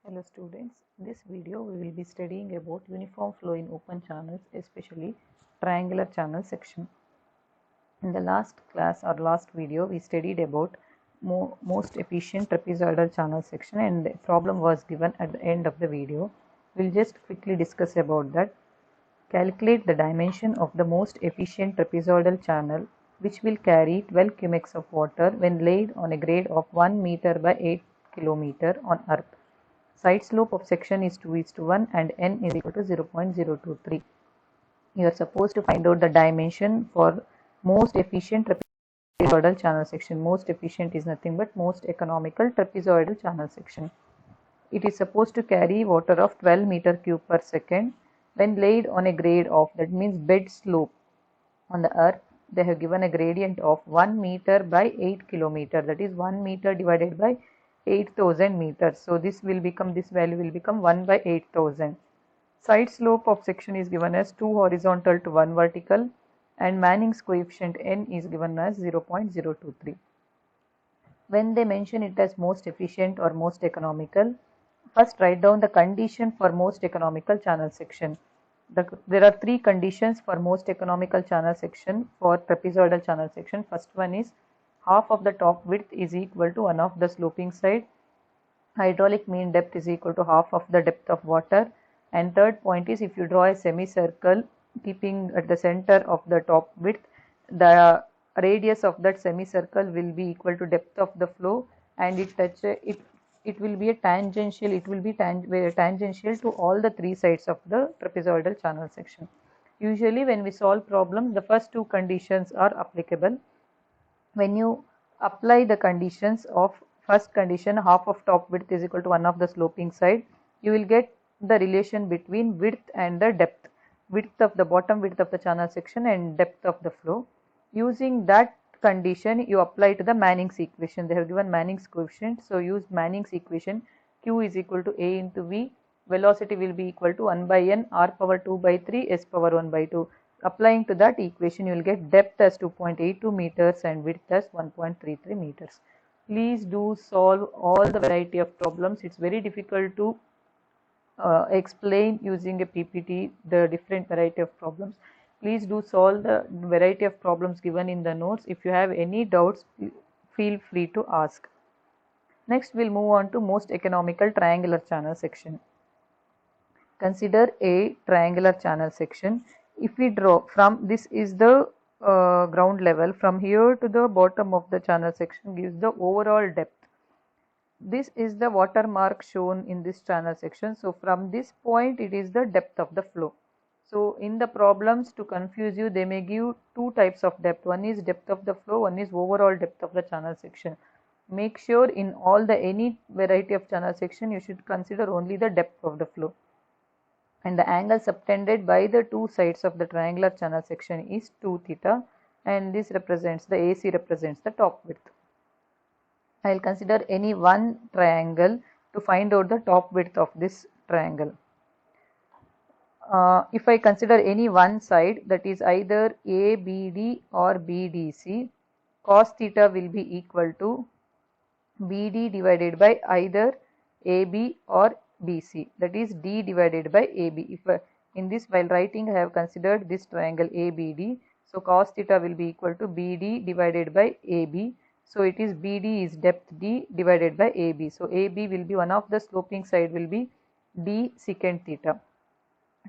Hello students, in this video we will be studying about uniform flow in open channels, especially triangular channel section. In the last class or last video we studied about most efficient trapezoidal channel section, and the problem was given at the end of the video. We'll just quickly discuss about that. Calculate the dimension of the most efficient trapezoidal channel which will carry 12 cubics of water when laid on a grade of 1 meter by 8 kilometer on earth. Side slope of section is 2:1 and n is equal to 0.023. You are supposed to find out the dimension for most efficient trapezoidal channel section. Most efficient is nothing but most economical trapezoidal channel section. It is supposed to carry water of 12 meter cube per second when laid on a grade of, that means bed slope on the earth. They have given a gradient of 1 meter by 8 kilometer, that is 1 meter divided by 8000 meters. So this value will become 1 by 8000. Side slope of section is given as 2 horizontal to 1 vertical, and Manning's coefficient n is given as 0.023. When they mention it as most efficient or most economical, first write down the condition for most economical channel section. There are three conditions for most economical channel section for trapezoidal channel section. First one is half of the top width is equal to one of the sloping side. Hydraulic mean depth is equal to half of the depth of water. And third point is, if you draw a semicircle keeping at the center of the top width, the radius of that semicircle will be equal to depth of the flow, and it will be tangential to all the three sides of the trapezoidal channel section. Usually when we solve problems, the first two conditions are applicable. When you apply the conditions of first condition, half of top width is equal to one of the sloping side, you will get the relation between width and the depth, width of the bottom width of the channel section and depth of the flow. Using that condition, you apply to the Manning's equation. They have given Manning's coefficient, so use Manning's equation. Q is equal to A into V. Velocity will be equal to 1 by n, r power 2 by 3, s power 1 by 2. Applying to that equation, you will get depth as 2.82 meters and width as 1.33 meters. Please do solve all the variety of problems. It's very difficult to explain using a PPT the different variety of problems. Please do solve the variety of problems given in the notes. If you have any doubts, feel free to ask. Next, we'll move on to most economical triangular channel section. Consider a triangular channel section. If we draw from, this is the ground level, from here to the bottom of the channel section gives the overall depth. This is the watermark shown in this channel section. So from this point it is the depth of the flow. So in the problems, to confuse you, they may give two types of depth. One is depth of the flow, one is overall depth of the channel section. Make sure in any variety of channel section you should consider only the depth of the flow. And the angle subtended by the two sides of the triangular channel section is 2 theta, and this represents, the AC represents the top width. I will consider any one triangle to find out the top width of this triangle. If I consider any one side, that is either ABD or BDC, cos theta will be equal to BD divided by either AB or BC, that is D divided by AB. If in this, while writing, I have considered this triangle ABD, so cos theta will be equal to BD divided by AB. So it is BD is depth D divided by AB. So AB will be one of the sloping side will be D secant theta.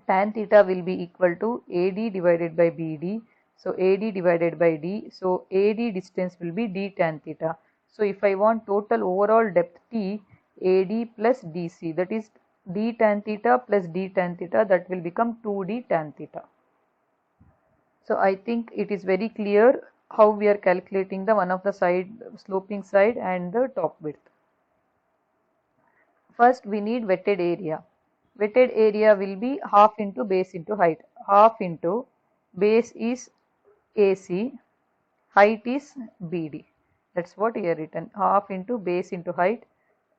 Tan theta will be equal to AD divided by BD. So AD divided by D. So AD distance will be D tan theta. So if I want total overall depth T, AD plus DC, that is D tan theta plus D tan theta, that will become 2D tan theta. So I think it is very clear how we are calculating the one of the side, sloping side and the top width. First we need wetted area. Wetted area will be half into base into height. Half into base is AC, height is BD. That's what here written, half into base into height.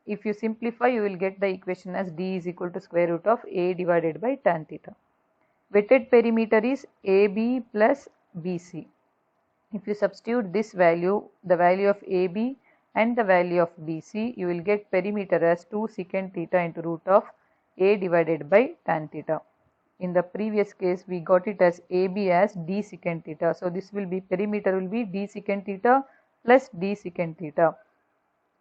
If you simplify, you will get the equation as D is equal to square root of A divided by tan theta. Wetted perimeter is AB plus BC. If you substitute this value, the value of AB and the value of BC, you will get perimeter as 2 secant theta into root of A divided by tan theta. In the previous case, we got it as AB as d secant theta. So this will be, perimeter will be d secant theta plus d secant theta.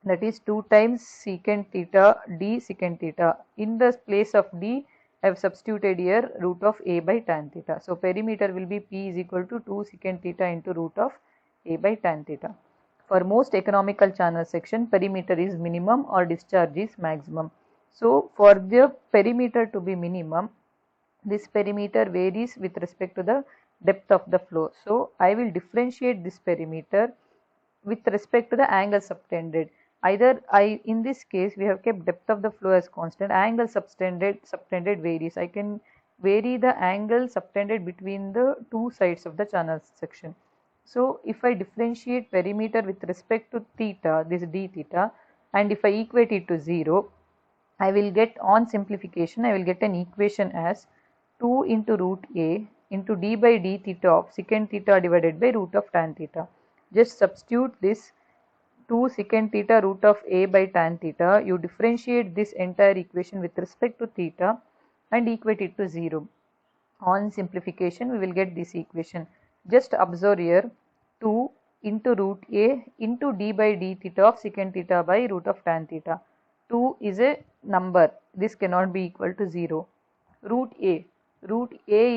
That is 2 times secant theta d secant theta. In the place of d, I have substituted here root of A by tan theta. So perimeter will be P is equal to 2 secant theta into root of A by tan theta. For most economical channel section, perimeter is minimum or discharge is maximum. So for the perimeter to be minimum, this perimeter varies with respect to the depth of the flow. So I will differentiate this perimeter with respect to the angle subtended. Either in this case we have kept depth of the flow as constant, angle subtended varies. I can vary the angle subtended between the two sides of the channel section. So if I differentiate perimeter with respect to theta, this d theta, and if I equate it to 0, I will get, on simplification, I will get an equation as 2 into root A into d by d theta of secant theta divided by root of tan theta. Just substitute this 2 secant theta root of A by tan theta, you differentiate this entire equation with respect to theta and equate it to 0. On simplification, we will get this equation. Just observe here, 2 into root A into d by d theta of secant theta by root of tan theta. 2 is a number, this cannot be equal to 0. Root A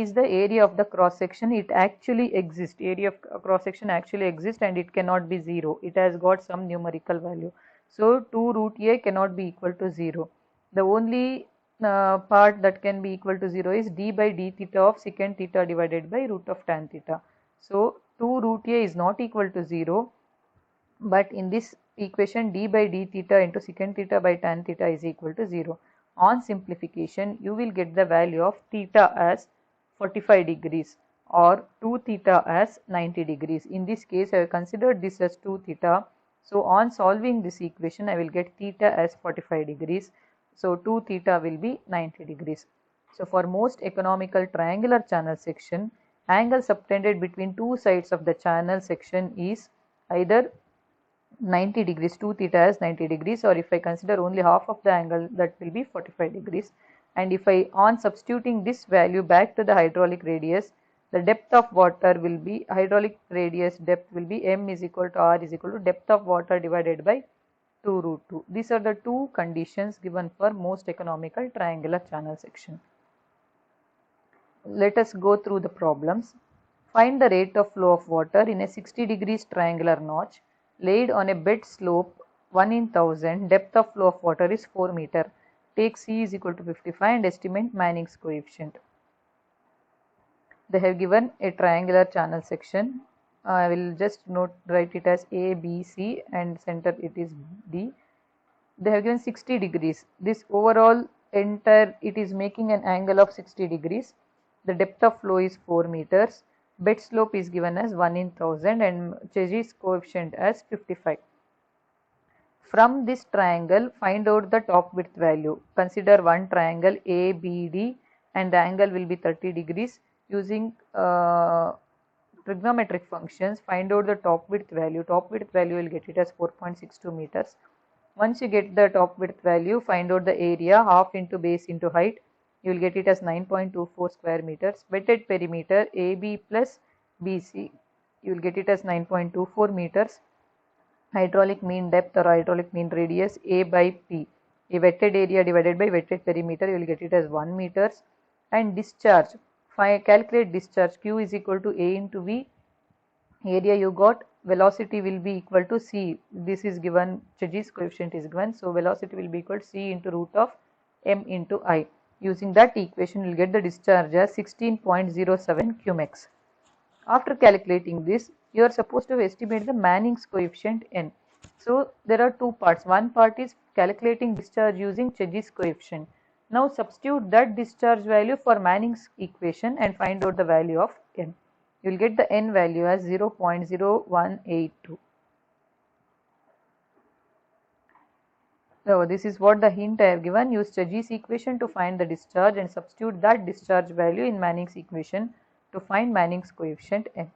is the area of the cross section, it actually exists, area of cross section actually exists and it cannot be 0, it has got some numerical value. So 2 root A cannot be equal to 0. The only part that can be equal to 0 is d by d theta of secant theta divided by root of tan theta. So 2 root A is not equal to 0, but in this equation d by d theta into secant theta by tan theta is equal to 0. On simplification, you will get the value of theta as 45 degrees or 2 theta as 90 degrees. In this case, I have considered this as 2 theta. So on solving this equation, I will get theta as 45 degrees. So 2 theta will be 90 degrees. So for most economical triangular channel section, angle subtended between two sides of the channel section is either 90 degrees, 2 theta as 90 degrees, or if I consider only half of the angle, that will be 45 degrees. And if I, on substituting this value back to the hydraulic radius, the depth of water will be, hydraulic radius depth will be m is equal to r is equal to depth of water divided by 2 root 2. These are the two conditions given for most economical triangular channel section. Let us go through the problems. Find the rate of flow of water in a 60 degrees triangular notch laid on a bed slope 1 in 1000, depth of flow of water is 4 meter. Take C is equal to 55 and estimate Manning's coefficient. They have given a triangular channel section. I will just write it as A, B, C and center it is D. They have given 60 degrees. This overall entire, it is making an angle of 60 degrees. The depth of flow is 4 meters. Bed slope is given as 1 in 1000 and Chezy's coefficient as 55. From this triangle, find out the top width value. Consider one triangle ABD and the angle will be 30 degrees. Using trigonometric functions, find out the top width value. Top width value will get it as 4.62 meters. Once you get the top width value, find out the area, half into base into height. You will get it as 9.24 square meters. Wetted perimeter AB plus BC, you will get it as 9.24 meters. Hydraulic mean depth or hydraulic mean radius A by P. A wetted area divided by wetted perimeter, you will get it as 1 meters. And discharge, calculate discharge. Q is equal to A into V. Area you got, velocity will be equal to C. This is given, Chezy's coefficient is given. So velocity will be equal to C into root of M into I. Using that equation, you will get the discharge as 16.07 cumex. After calculating this, you are supposed to estimate the Manning's coefficient N. So there are two parts. One part is calculating discharge using Chezy's coefficient. Now substitute that discharge value for Manning's equation and find out the value of N. You will get the N value as 0.0182. So this is what the hint I have given. Use Chezy's equation to find the discharge and substitute that discharge value in Manning's equation to find Manning's coefficient N.